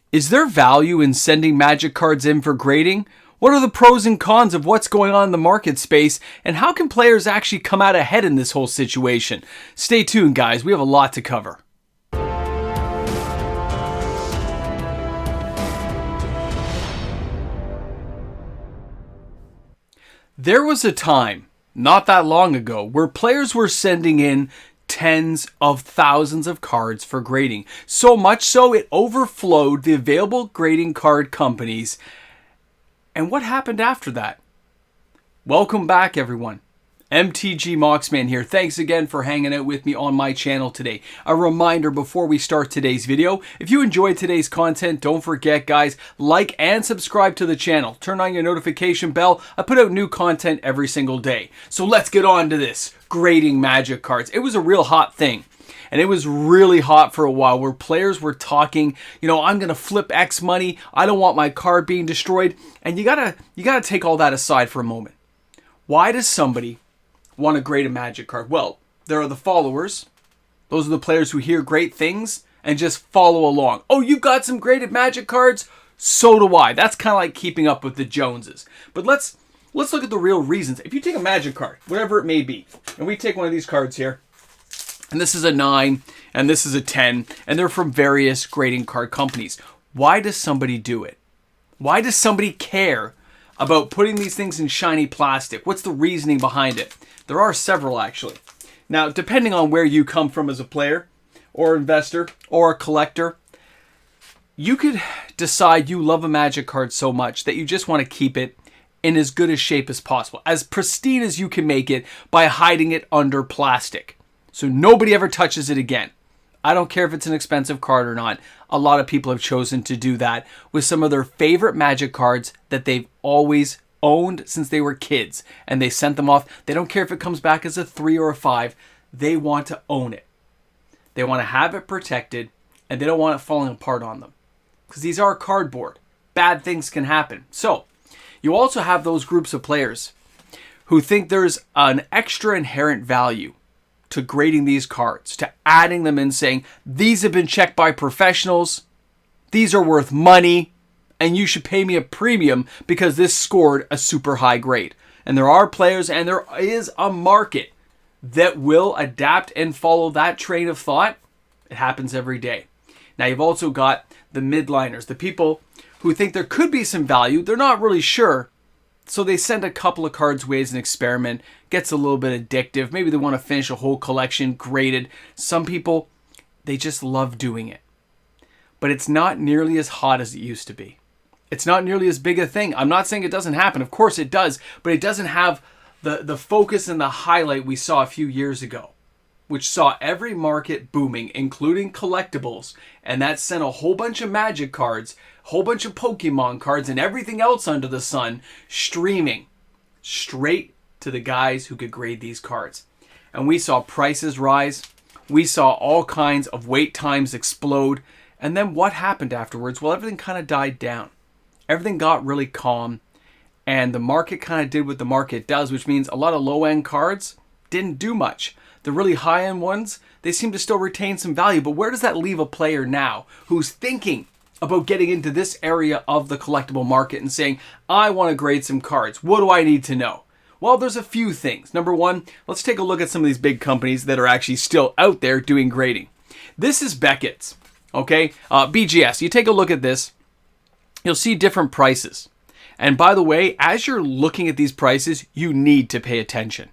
Is there value in sending Magic cards in for grading? What are the pros and cons of what's going on in the market space? And how can players actually come out ahead in this whole situation? Stay tuned, guys. We have a lot to cover. There was a time, not that long ago, where players were sending in tens of thousands of cards for grading. So much so it overflowed the available grading card companies. And what happened after that? Welcome back, everyone. MTG Moxman here. Thanks again for hanging out with me on my channel today. A reminder before we start today's video, if you enjoyed today's content, don't forget, guys, like and subscribe to the channel. Turn on your notification bell. I put out new content every single day. So let's get on to this. Grading Magic cards. It was a real hot thing. And it was really hot for a while where players were talking, I'm going to flip X money. I don't want my card being destroyed. And you gotta take all that aside for a moment. Why does somebody want to grade a Magic card? Well, there are the followers. Those are the players who hear great things and just follow along. Oh, you've got some graded Magic cards? So do I. That's kind of like keeping up with the Joneses. But let's look at the real reasons. If you take a Magic card, whatever it may be, and we take one of these cards here, and this is a 9, and this is a 10, and they're from various grading card companies. Why does somebody do it? Why does somebody care about putting these things in shiny plastic? What's the reasoning behind it? There are several, actually. Now, depending on where you come from as a player, or investor, or a collector, you could decide you love a Magic card so much that you just want to keep it in as good a shape as possible, as pristine as you can make it by hiding it under plastic, so nobody ever touches it again. I don't care if it's an expensive card or not. A lot of people have chosen to do that with some of their favorite Magic cards that they've always owned since they were kids, and they sent them off. They don't care if it comes back as a 3 or a 5. They want to own it. They want to have it protected, and they don't want it falling apart on them, because these are cardboard. Bad things can happen. So you also have those groups of players who think there's an extra inherent value to grading these cards, to adding them in, saying these have been checked by professionals, these are worth money, and you should pay me a premium because this scored a super high grade. And there are players, and there is a market that will adapt and follow that train of thought. It happens every day. Now you've also got the midliners, the people who think there could be some value. They're not really sure, so they send a couple of cards away as an experiment. Gets a little bit addictive. Maybe they want to finish a whole collection graded. Some people, they just love doing it. But it's not nearly as hot as it used to be. It's not nearly as big a thing. I'm not saying it doesn't happen. Of course it does. But it doesn't have the focus and the highlight we saw a few years ago, which saw every market booming, including collectibles. And that sent a whole bunch of Magic cards, a whole bunch of Pokemon cards, and everything else under the sun streaming straight to the guys who could grade these cards. And we saw prices rise. We saw all kinds of wait times explode. And then what happened afterwards? Well, everything kind of died down. Everything got really calm, and the market kind of did what the market does, which means a lot of low-end cards didn't do much. The really high-end ones, they seem to still retain some value, but where does that leave a player now who's thinking about getting into this area of the collectible market and saying, I want to grade some cards. What do I need to know? Well, there's a few things. Number one, let's take a look at some of these big companies that are actually still out there doing grading. This is Beckett's, okay? BGS, you take a look at this. You'll see different prices. And by the way, as you're looking at these prices, you need to pay attention.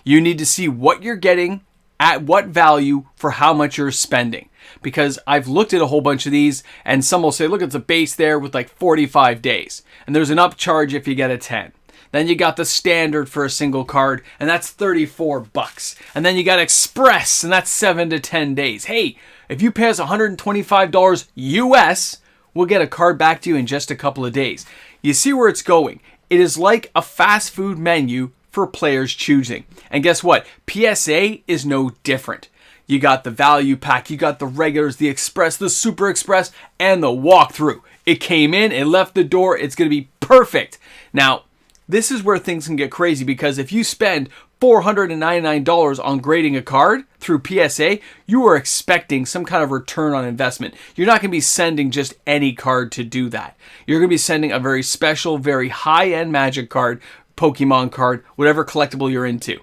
You need to see what you're getting at what value for how much you're spending. Because I've looked at a whole bunch of these, and some will say, look, it's a base there with like 45 days. And there's an upcharge if you get a 10. Then you got the standard for a single card, and that's $34. And then you got Express, and that's 7 to 10 days. Hey, if you pay us $125 US, we'll get a card back to you in just a couple of days. You see where it's going. It is like a fast food menu for players choosing. And guess what? PSA is no different. You got the value pack, you got the regulars, the express, the super express, and the walkthrough. It came in, it left the door, it's going to be perfect. Now, this is where things can get crazy, because if you spend $499 on grading a card through PSA, you are expecting some kind of return on investment. You're not going to be sending just any card to do that. You're going to be sending a very special, very high-end Magic card, Pokemon card, whatever collectible you're into.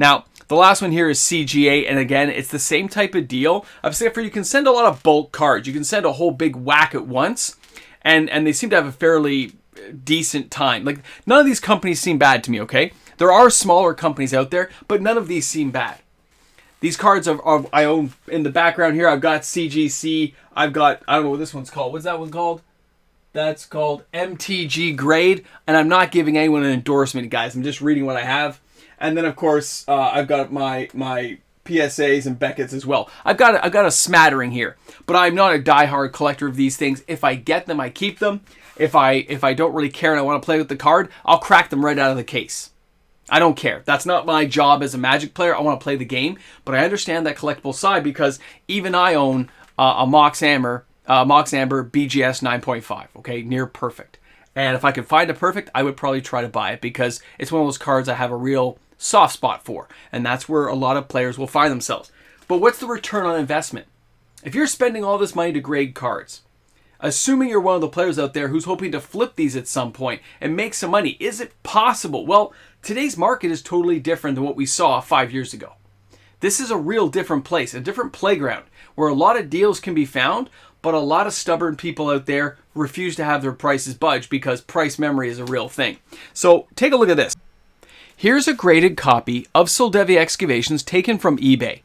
Now, the last one here is CGA, and again, it's the same type of deal, except for you can send a lot of bulk cards. You can send a whole big whack at once, and they seem to have a fairly decent time. Like, none of these companies seem bad to me, okay? There are smaller companies out there, but none of these seem bad. These cards I own in the background here. I've got CGC. I've got, I don't know what this one's called. What's that one called? That's called MTG Grade, and I'm not giving anyone an endorsement, guys. I'm just reading what I have. And then, of course, I've got my PSAs and Beckett's as well. I've got a smattering here, but I'm not a diehard collector of these things. If I get them, I keep them. If I don't really care and I want to play with the card, I'll crack them right out of the case. I don't care. That's not my job as a Magic player. I want to play the game, but I understand that collectible side because even I own a Mox Amber BGS 9.5. Okay, near perfect. And if I could find a perfect, I would probably try to buy it because it's one of those cards I have a real soft spot for, and that's where a lot of players will find themselves. But what's the return on investment? If you're spending all this money to grade cards, assuming you're one of the players out there who's hoping to flip these at some point and make some money, is it possible? Well, today's market is totally different than what we saw 5 years ago. This is a real different place, a different playground, where a lot of deals can be found, but a lot of stubborn people out there refuse to have their prices budge because price memory is a real thing. So take a look at this. Here's a graded copy of Soldevia Excavations taken from eBay.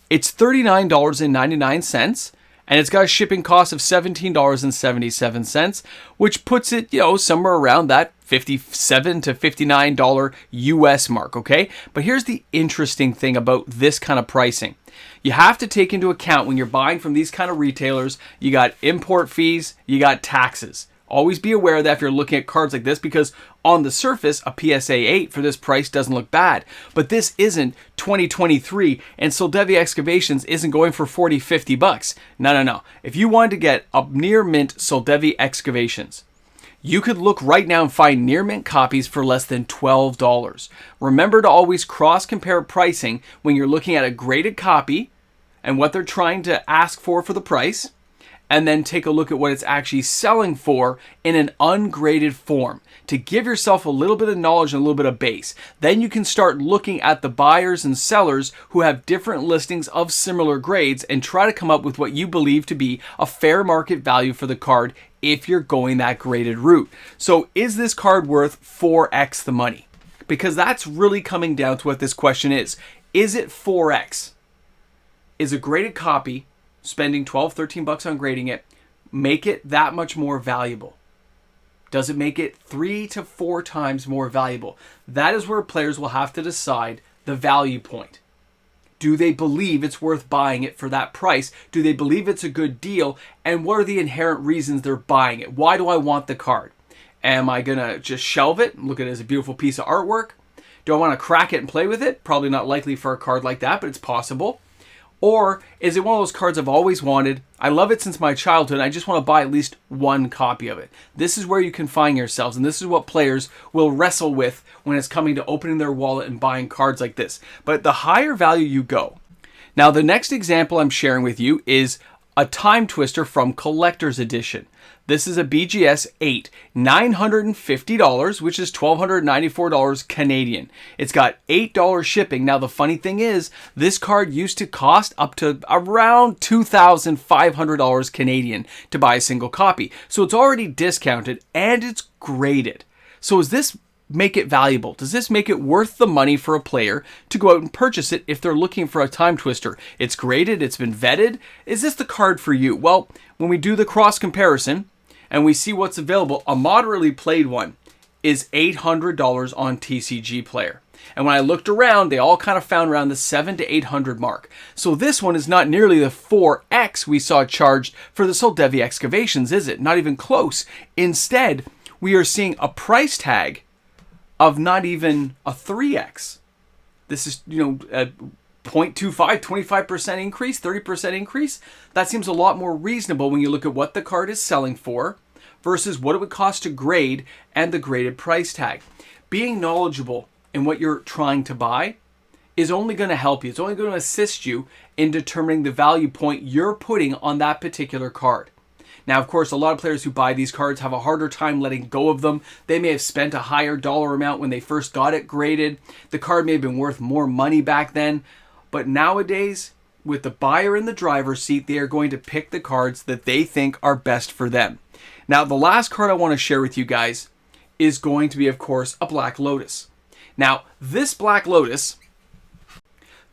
It's $39.99, and it's got a shipping cost of $17.77, which puts it, somewhere around that $57 to $59 US mark, okay? But here's the interesting thing about this kind of pricing. You have to take into account when you're buying from these kind of retailers, you got import fees, you got taxes. Always be aware of that if you're looking at cards like this, because on the surface, a PSA 8 for this price doesn't look bad. But this isn't 2023, and Soldevia Excavations isn't going for $40, $50. No. If you wanted to get a near mint Soldevia Excavations, you could look right now and find near mint copies for less than $12. Remember to always cross-compare pricing when you're looking at a graded copy and what they're trying to ask for the price, and then take a look at what it's actually selling for in an ungraded form to give yourself a little bit of knowledge and a little bit of base. Then you can start looking at the buyers and sellers who have different listings of similar grades and try to come up with what you believe to be a fair market value for the card if you're going that graded route. So is this card worth 4x the money? Because that's really coming down to what this question is. Is it 4x? Is a graded copy, spending $12, $13 on grading it, make it that much more valuable? Does it make it 3 to 4 times more valuable? That is where players will have to decide the value point. Do they believe it's worth buying it for that price? Do they believe it's a good deal? And what are the inherent reasons they're buying it? Why do I want the card? Am I going to just shelve it and look at it as a beautiful piece of artwork? Do I want to crack it and play with it? Probably not likely for a card like that, but it's possible. Or is it one of those cards I've always wanted? I love it since my childhood. I just want to buy at least one copy of it. This is where you can find yourselves, and this is what players will wrestle with when it's coming to opening their wallet and buying cards like this. But the higher value you go. Now, the next example I'm sharing with you is a Time Twister from Collector's Edition. This is a BGS 8, $950, which is $1,294 Canadian. It's got $8 shipping. Now, the funny thing is, this card used to cost up to around $2,500 Canadian to buy a single copy. So it's already discounted and it's graded. So does this make it valuable? Does this make it worth the money for a player to go out and purchase it if they're looking for a Time Twister? It's graded, it's been vetted. Is this the card for you? Well, when we do the cross comparison, and we see what's available, a moderately played one is $800 on TCG Player. And when I looked around, they all kind of found around the $700 to $800 mark. So this one is not nearly the 4x we saw charged for the Soldevia Excavations, is it? Not even close. Instead, we are seeing a price tag of not even a 3x. This is, a 0.25, 25% increase, 30% increase. That seems a lot more reasonable when you look at what the card is selling for versus what it would cost to grade and the graded price tag. Being knowledgeable in what you're trying to buy is only going to help you. It's only going to assist you in determining the value point you're putting on that particular card. Now, of course, a lot of players who buy these cards have a harder time letting go of them. They may have spent a higher dollar amount when they first got it graded. The card may have been worth more money back then. But nowadays, with the buyer in the driver's seat, they are going to pick the cards that they think are best for them. Now, the last card I want to share with you guys is going to be, of course, a Black Lotus. Now, this Black Lotus,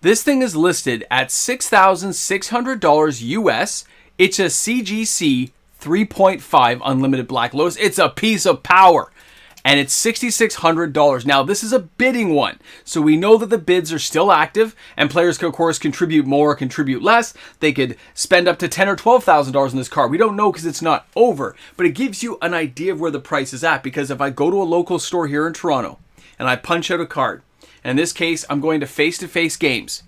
this thing is listed at $6,600 US. It's a CGC 3.5 Unlimited Black Lotus. It's a piece of power. And it's $6,600. Now, this is a bidding one. So we know that the bids are still active, and players can, of course, contribute more or contribute less. They could spend up to $10,000 or $12,000 on this card. We don't know because it's not over. But it gives you an idea of where the price is at. Because if I go to a local store here in Toronto, and I punch out a card, and in this case, I'm going to face-to-face games,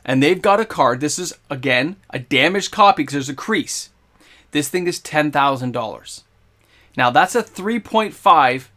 and they've got a card. This is, again, a damaged copy because there's a crease. This thing is $10,000. Now, that's a 3.5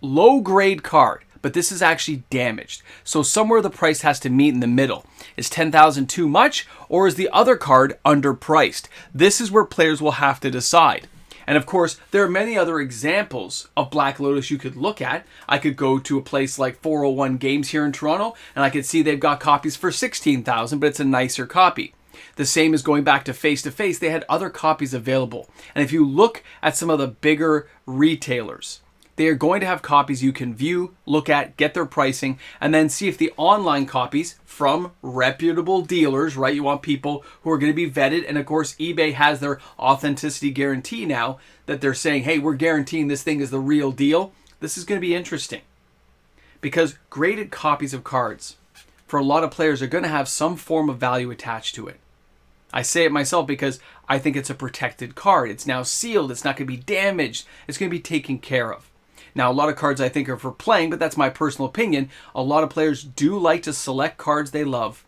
low-grade card, but this is actually damaged. So somewhere the price has to meet in the middle. Is $10,000 too much, or is the other card underpriced? This is where players will have to decide. And of course, there are many other examples of Black Lotus you could look at. I could go to a place like 401 Games here in Toronto, and I could see they've got copies for $16,000, but it's a nicer copy. The same as going back to face-to-face. They had other copies available. And if you look at some of the bigger retailers, they are going to have copies you can view, look at, get their pricing, and then see if the online copies from reputable dealers, right? You want people who are going to be vetted. And of course, eBay has their authenticity guarantee now that they're saying, hey, we're guaranteeing this thing is the real deal. This is going to be interesting because graded copies of cards for a lot of players are going to have some form of value attached to it. I say it myself because I think it's a protected card. It's now sealed. It's not going to be damaged. It's going to be taken care of. Now, a lot of cards I think are for playing, but that's my personal opinion. A lot of players do like to select cards they love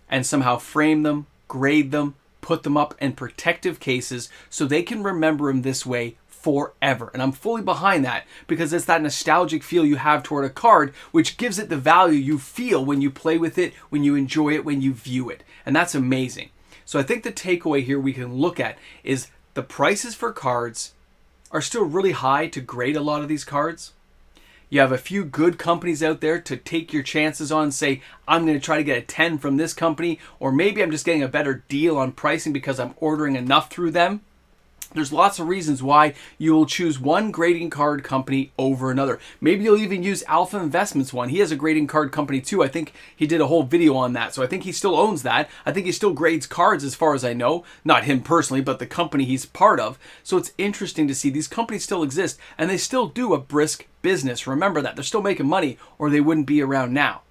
and somehow frame them, grade them, put them up in protective cases so they can remember them this way forever. And I'm fully behind that because it's that nostalgic feel you have toward a card, which gives it the value you feel when you play with it, when you enjoy it, when you view it. And that's amazing. So I think the takeaway here we can look at is the prices for cards are still really high to grade a lot of these cards. You have a few good companies out there to take your chances on, say, I'm going to try to get a 10 from this company, or maybe I'm just getting a better deal on pricing because I'm ordering enough through them. There's lots of reasons why you will choose one grading card company over another. Maybe you'll even use Alpha Investments one. He has a grading card company too. I think he did a whole video on that. So I think he still owns that. I think he still grades cards as far as I know. Not him personally, but the company he's part of. So it's interesting to see these companies still exist and they still do a brisk business. Remember that. They're still making money or they wouldn't be around now.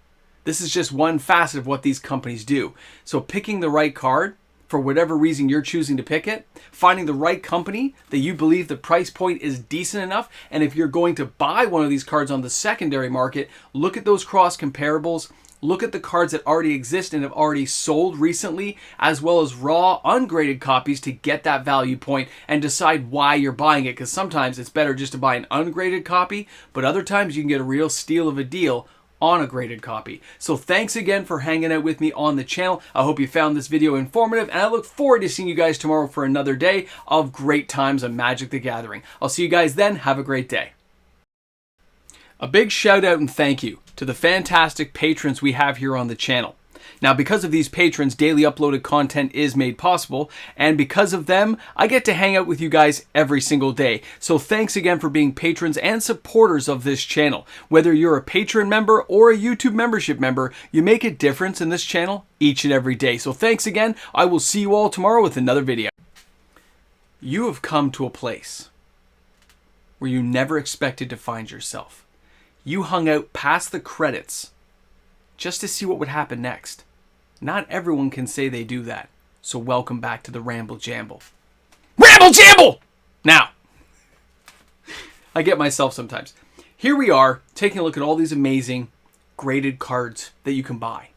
This is just one facet of what these companies do. So picking the right card, for whatever reason you're choosing to pick it, finding the right company that you believe the price point is decent enough, and if you're going to buy one of these cards on the secondary market, look at those cross comparables, look at the cards that already exist and have already sold recently, as well as raw, ungraded copies to get that value point and decide why you're buying it, because sometimes it's better just to buy an ungraded copy, but other times you can get a real steal of a deal on a graded copy. So thanks again for hanging out with me on the channel. I hope you found this video informative, and I look forward to seeing you guys tomorrow for another day of great times on Magic the Gathering. I'll see you guys then. Have a great day. A big shout out and thank you to the fantastic patrons we have here on the channel. Now, because of these patrons, daily uploaded content is made possible, and because of them, I get to hang out with you guys every single day. So thanks again for being patrons and supporters of this channel. Whether you're a patron member or a YouTube membership member, you make a difference in this channel each and every day. So thanks again. I will see you all tomorrow with another video. You have come to a place where you never expected to find yourself. You hung out past the credits just to see what would happen next. Not everyone can say they do that. So welcome back to the Ramble Jamble. Ramble Jamble! Now, I get myself sometimes. Here we are, taking a look at all these amazing graded cards that you can buy.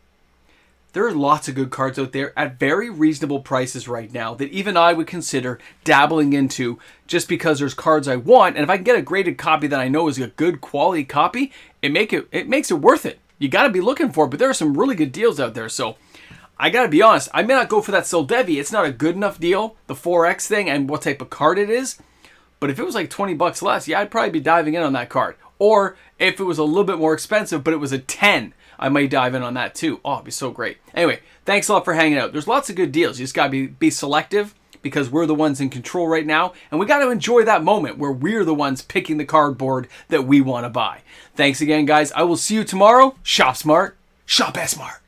There are lots of good cards out there at very reasonable prices right now that even I would consider dabbling into just because there's cards I want. And if I can get a graded copy that I know is a good quality copy, it makes it worth it. you got to be looking for. But there are some really good deals out there. So I got to be honest, I may not go for that Soldevi. It's not a good enough deal, the 4X thing, and what type of card it is. But if it was like 20 bucks less, yeah, I'd probably be diving in on that card. Or if it was a little bit more expensive, but it was a 10, I might dive in on that too. Oh, it'd be so great. Anyway, thanks a lot for hanging out. There's lots of good deals. You just got to be selective because we're the ones in control right now. And we got to enjoy that moment where we're the ones picking the cardboard that we want to buy. Thanks again, guys. I will see you tomorrow. Shop smart. Shop S smart.